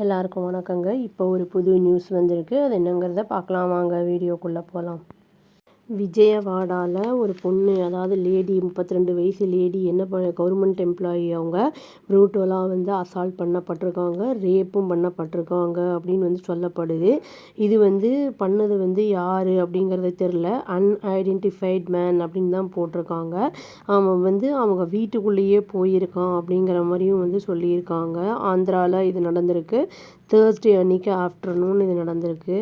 எல்லாருக்கும் வணக்கங்க. இப்போ ஒரு புது நியூஸ் வந்திருக்கு. அது என்னங்கிறத பார்க்கலாம் வாங்க. வீடியோக்குள்ளே போகலாம். விஜயவாடாவில் ஒரு பொண்ணு, அதாவது லேடி, 32 வயசு லேடி, என்ன கவர்மெண்ட் எம்ப்ளாயி, அவங்க ப்ரூட்டலாக அசால்ட் பண்ணப்பட்டிருக்காங்க, ரேப்பும் பண்ணப்பட்டிருக்காங்க அப்படின்னு சொல்லப்படுது. இது பண்ணது யார் அப்படிங்கிறது தெரில. அன்ஐடென்டிஃபைட் மேன் அப்படின்னு தான் போட்டிருக்காங்க. அவன் அவங்க வீட்டுக்குள்ளேயே போயிருக்கான் அப்படிங்கிற மாதிரியும் சொல்லியிருக்காங்க. ஆந்திராவில் இது நடந்திருக்கு. தேர்ஸ்டே அன்னைக்கு ஆஃப்டர்நூன் இது நடந்திருக்கு.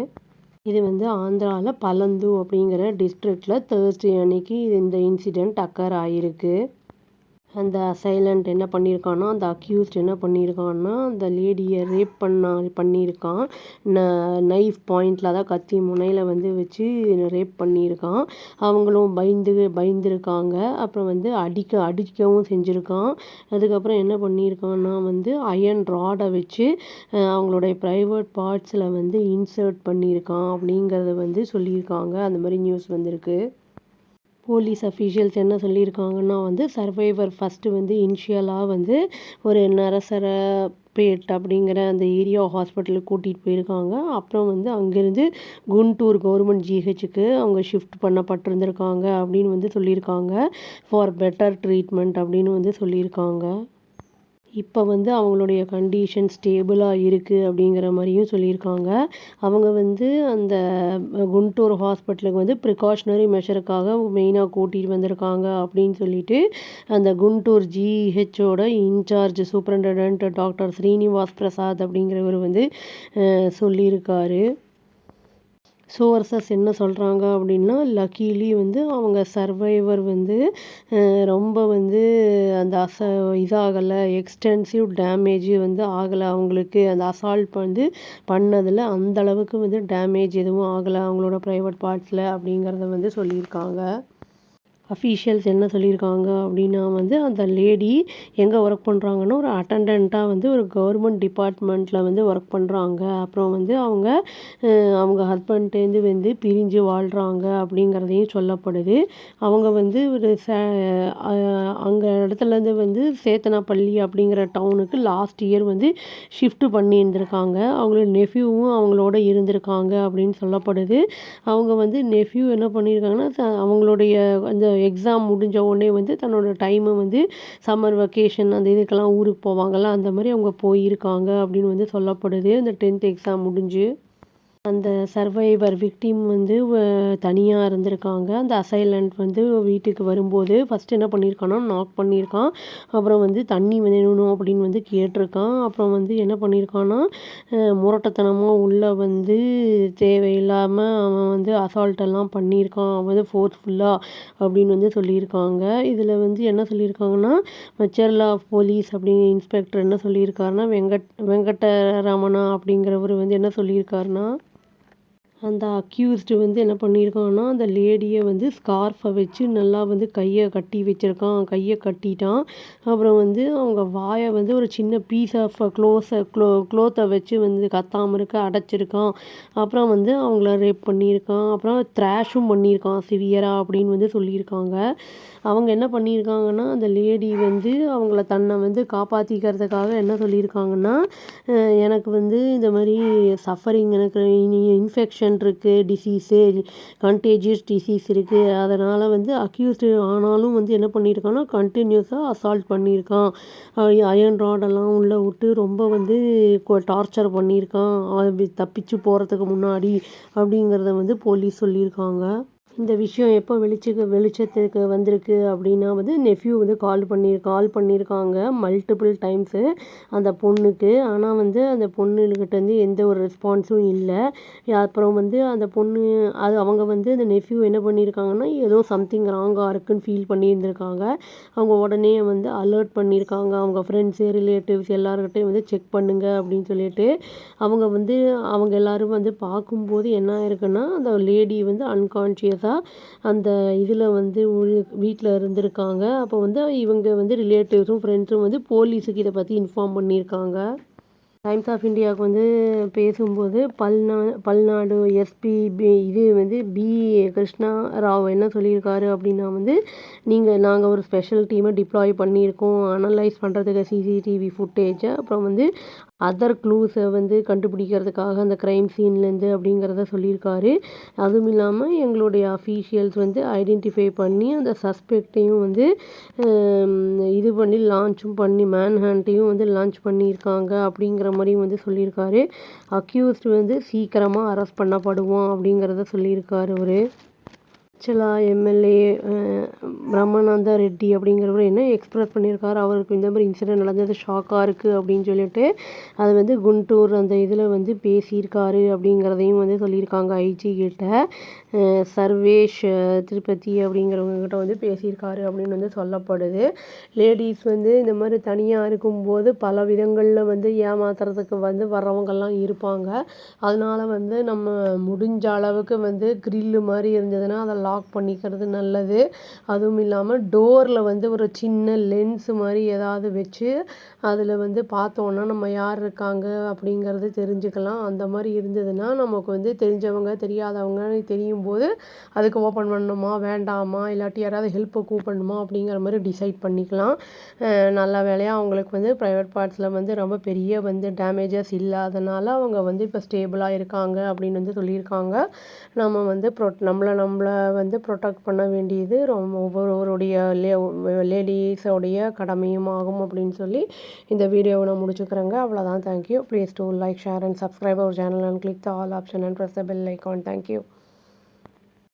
இது ஆந்திராவில் பலந்து அப்படிங்கிற டிஸ்ட்ரிக்டில் தேர்ஸ்டே அன்னைக்கு இந்த இன்சிடெண்ட் அக்கர் ஆகிருக்கு. அந்த அசைலண்ட் என்ன பண்ணியிருக்கான்னா, அந்த அக்யூஸ்ட் என்ன பண்ணியிருக்கான்னா, அந்த லேடியை ரேப் பண்ணியிருக்கான். நைஃப் பாயிண்டில், அதான் கத்தி முனையில் வச்சு ரேப் பண்ணியிருக்கான். அவங்களும் பயந்துருக்காங்க. அப்புறம் அடிக்கவும் செஞ்சுருக்கான். அதுக்கப்புறம் என்ன பண்ணியிருக்கான்னா அயன் ராடை வச்சு அவங்களுடைய ப்ரைவேட் பார்ட்ஸில் இன்சர்ட் பண்ணியிருக்கான் அப்படிங்கிறத சொல்லியிருக்காங்க. அந்த மாதிரி நியூஸ் வந்திருக்கு. போலீஸ் அஃபீஷியல்ஸ் என்ன சொல்லியிருக்காங்கன்னா சர்வைவர் ஃபஸ்ட்டு இனிஷியலாக ஒரு நரசரப்பேட் அப்படிங்கிற அந்த ஏரியா ஹாஸ்பிட்டலுக்கு கூட்டிகிட்டு போயிருக்காங்க. அப்புறம் அங்கேருந்து குண்டூர் கவர்மெண்ட் ஜிஹெச்சுக்கு அவங்க ஷிஃப்ட் பண்ணப்பட்டிருந்திருக்காங்க அப்படின்னு சொல்லியிருக்காங்க. ஃபார் பெட்டர் ட்ரீட்மெண்ட் அப்படின்னு சொல்லியிருக்காங்க. இப்போ அவங்களுடைய கண்டிஷன் ஸ்டேபிளாக இருக்குது அப்படிங்கிற மாதிரியும் சொல்லியிருக்காங்க. அவங்க அந்த குண்டூர் ஹாஸ்பிட்டலுக்கு ப்ரிகாஷனரி மெஷருக்காக மெயினாக கூட்டிகிட்டு வந்திருக்காங்க அப்படின்னு சொல்லிட்டு அந்த குண்டூர் ஜிஹெச்சோட incharge superintendent doctor Srinivas Prasad அப்படிங்கிறவர் சொல்லியிருக்காரு. சோர்சஸ் என்ன சொல்கிறாங்க அப்படின்னா, லக்கீலி அவங்க சர்வைவர் ரொம்ப அந்த இதாகலை, எக்ஸ்டென்சிவ் டேமேஜ் ஆகலை. அவங்களுக்கு அந்த அசால்ட் பண்ணதில் அந்தளவுக்கு டேமேஜ் எதுவும் ஆகலை அவங்களோட ப்ரைவேட் பார்ட்ஸில் அப்படிங்கிறத சொல்லியிருக்காங்க. அஃபீஷியல்ஸ் என்ன சொல்லியிருக்காங்க அப்படின்னா அந்த லேடி எங்கே ஒர்க் பண்ணுறாங்கன்னா, ஒரு அட்டண்டண்ட்டாக ஒரு கவர்மெண்ட் டிபார்ட்மெண்ட்டில் ஒர்க் பண்ணுறாங்க. அப்புறம் அவங்க ஹஸ்பண்ட்லேருந்து பிரிஞ்சு வாழ்கிறாங்க அப்படிங்கிறதையும் சொல்லப்படுது. அவங்க ஒரு அங்கே இடத்துலேருந்து சேத்தனாப்பள்ளி அப்படிங்கிற டவுனுக்கு லாஸ்ட் இயர் ஷிஃப்ட் பண்ணியிருந்திருக்காங்க. அவங்களோட நெஃப்யூவும் அவங்களோட இருந்திருக்காங்க அப்படின்னு சொல்லப்படுது. அவங்க நெஃப்யூ என்ன பண்ணியிருக்காங்கன்னா, அவங்களுடைய அந்த எக்ஸாம் முடிஞ்ச உடனே தன்னோட டைமை சம்மர் வெக்கேஷன் அந்த இதுக்கெல்லாம் ஊருக்கு போவாங்கள்ல, அந்த மாதிரி அவங்க போயிருக்காங்க அப்படின்னு சொல்லப்படுது. அந்த 10th எக்ஸாம் முடிஞ்சு அந்த சர்வைவர் விக்டிம் தனியாக இருந்திருக்காங்க. அந்த அசைலண்ட் வீட்டுக்கு வரும்போது ஃபஸ்ட்டு என்ன பண்ணியிருக்கான்னா, நாக் பண்ணியிருக்கான். அப்புறம் தண்ணி வேணும் அப்படின்னு கேட்டிருக்கான். அப்புறம் என்ன பண்ணியிருக்கான்னா, முரட்டத்தனமாக உள்ளே தேவையில்லாமல் அவன் அசால்ட்டெல்லாம் பண்ணியிருக்கான். அவன் ஃபோர்ஸ்ஃபுல்லாக அப்படின்னு சொல்லியிருக்காங்க. இதில் என்ன சொல்லியிருக்காங்கன்னா, மெச்சர்லா போலீஸ் அப்படிங்கிற இன்ஸ்பெக்டர் என்ன சொல்லியிருக்காருன்னா, வெங்கடரமணா அப்படிங்கிறவர் என்ன சொல்லியிருக்காருன்னா, அந்த அக்யூஸ்டு என்ன பண்ணியிருக்கான்னா, அந்த லேடியை ஸ்கார்ஃபை வச்சு நல்லா கையை கட்டி வச்சுருக்கான். கையை கட்டிட்டான். அப்புறம் அவங்க வாயை ஒரு சின்ன பீஸ் ஆஃப் க்ளோத்தை வச்சு கத்தாமல் இருக்க அடைச்சிருக்கான். அப்புறம் அவங்கள ரேப் பண்ணியிருக்கான். அப்புறம் த்ராஷும் பண்ணியிருக்கான் சிவியராக அப்படின்னு சொல்லியிருக்காங்க. அவங்க என்ன பண்ணியிருக்காங்கன்னா, அந்த லேடி அவங்கள தன்னை காப்பாற்றிக்கிறதுக்காக என்ன சொல்லியிருக்காங்கன்னா, எனக்கு இந்த மாதிரி சஃபரிங், எனக்கு இன்ஃபெக்ஷன் இருக்குது, டிசீஸு, கண்டேஜியஸ் டிசீஸ் இருக்குது. அதனால் அக்யூஸ்டு ஆனாலும் என்ன பண்ணியிருக்கான்னா, கண்டினியூஸாக அசால்ட் பண்ணியிருக்கான். அயன் ராடெல்லாம் உள்ளே விட்டு ரொம்ப டார்ச்சர் பண்ணியிருக்கான் தப்பிச்சு போகிறதுக்கு முன்னாடி அப்படிங்கிறத போலீஸ் சொல்லியிருக்காங்க. இந்த விஷயம் எப்போ வெளிச்சத்துக்கு வந்திருக்கு அப்படின்னா நெஃப்யூ கால் பண்ணியிருக்காங்க மல்டிபிள் டைம்ஸு அந்த பொண்ணுக்கு. ஆனால் அந்த பொண்ணுக்கிட்டேருந்து எந்த ஒரு ரெஸ்பான்ஸும் இல்லை. அப்புறம் அந்த பொண்ணு அவங்க அந்த நெஃப்யூ என்ன பண்ணியிருக்காங்கன்னா, ஏதோ சம்திங் ராங்காக இருக்குன்னு ஃபீல் பண்ணியிருந்திருக்காங்க. அவங்க உடனே அலர்ட் பண்ணியிருக்காங்க. அவங்க ஃப்ரெண்ட்ஸு, ரிலேட்டிவ்ஸ் எல்லாருக்கிட்டையும் செக் பண்ணுங்க அப்படின்னு சொல்லிட்டு அவங்க அவங்க எல்லோரும் பார்க்கும்போது என்ன ஆயிருக்குன்னா, அந்த லேடி அன்கான்ஷியஸாக அந்த இதில் வீட்டில் இருந்திருக்காங்க. அப்போ இவங்க ரிலேட்டிவ்ஸும் ஃப்ரெண்ட்ஸும் போலீஸுக்கு இதை பற்றி இன்ஃபார்ம் பண்ணியிருக்காங்க. டைம்ஸ் ஆஃப் இந்தியாவுக்கு பேசும்போது பல்நாடு எஸ்பி பி கிருஷ்ணா ராவ் என்ன சொல்லியிருக்காரு அப்படின்னா நாங்கள் ஒரு ஸ்பெஷல் டீமை டிப்ளாய் பண்ணியிருக்கோம் அனலைஸ் பண்ணுறதுக்கு சிசிடிவி ஃபுட்டேஜை. அப்புறம் அதர் க்ளூஸை வந்து கண்டுபிடிக்கிறதுக்காக அந்த க்ரைம் சீன்லேருந்து அப்படிங்கிறத சொல்லியிருக்காரு. அதுவும் இல்லாமல் எங்களுடைய அஃபீஷியல்ஸ் வந்து ஐடென்டிஃபை பண்ணி அந்த சஸ்பெக்டையும் வந்து இது பண்ணி லான்ச்சும் பண்ணி மேன் ஹண்ட்டையும் வந்து லான்ச் பண்ணியிருக்காங்க அப்படிங்கிற மாதிரியும் வந்து சொல்லியிருக்காரு. அக்யூஸ்ட் வந்து சீக்கிரமாக அரெஸ்ட் பண்ணப்படுவோம் அப்படிங்கிறத சொல்லியிருக்காரு அவர். ஆக்சுவலாக எம்எல்ஏ பிரம்மானந்தா ரெட்டி அப்படிங்கிறவர் என்ன எக்ஸ்பிரஸ் பண்ணியிருக்காரு, அவருக்கு இந்த மாதிரி இன்சிடென்ட் நடந்தது ஷாக்காக இருக்குது அப்படின்னு சொல்லிட்டு அது வந்து குண்டூர் அந்த இதில் வந்து பேசியிருக்காரு அப்படிங்கிறதையும் வந்து சொல்லியிருக்காங்க. ஐஜி கிட்ட சர்வேஷ் திருப்பதி அப்படிங்கிறவங்ககிட்ட வந்து பேசியிருக்காரு அப்படின்னு வந்து சொல்லப்படுது. லேடிஸ் வந்து இந்த மாதிரி தனியாக இருக்கும்போது பல விதங்களில் வந்து ஏமாத்துறதுக்கு வந்து வர்றவங்கெல்லாம் இருப்பாங்க. அதனால் வந்து நம்ம முடிஞ்ச அளவுக்கு வந்து க்ரில்லு மாதிரி இருந்ததுன்னா அதை லாக் பண்ணிக்கிறது நல்லது. அதுவும் இல்லாமல் டோரில் வந்து ஒரு சின்ன லென்ஸு மாதிரி ஏதாவது வச்சு அதில் வந்து பார்த்தோன்னா நம்ம யார் இருக்காங்க அப்படிங்கிறது தெரிஞ்சுக்கலாம். அந்த மாதிரி இருந்ததுன்னா நமக்கு வந்து தெரிஞ்சவங்க தெரியாதவங்க தெரியும் போது அதுக்கு ஓப்பன் பண்ணணுமா வேண்டாமா இல்லாட்டி யாராவது ஹெல்ப்பை கூப்பிடணுமா அப்படிங்கிற மாதிரி டிசைட் பண்ணிக்கலாம். நல்ல வேலையாக அவங்களுக்கு வந்து ப்ரைவேட் பார்ட்ஸில் வந்து ரொம்ப பெரிய வந்து டேமேஜஸ் இல்லாதனால அவங்க வந்து இப்போ ஸ்டேபிளாக இருக்காங்க அப்படின்னு வந்து சொல்லியிருக்காங்க. நம்ம வந்து நம்மளை வந்து ப்ரொடெக்ட் பண்ண வேண்டியது ஒவ்வொருவருடைய லேடிஸோடைய கடமையும் ஆகும் அப்படின்னு சொல்லி இந்த வீடியோவை நான் முடிச்சுக்கிறேங்க. அவ்வளோதான். Thank you. Please do like, share and subscribe our channel and click the all option and press the bell icon. Thank you.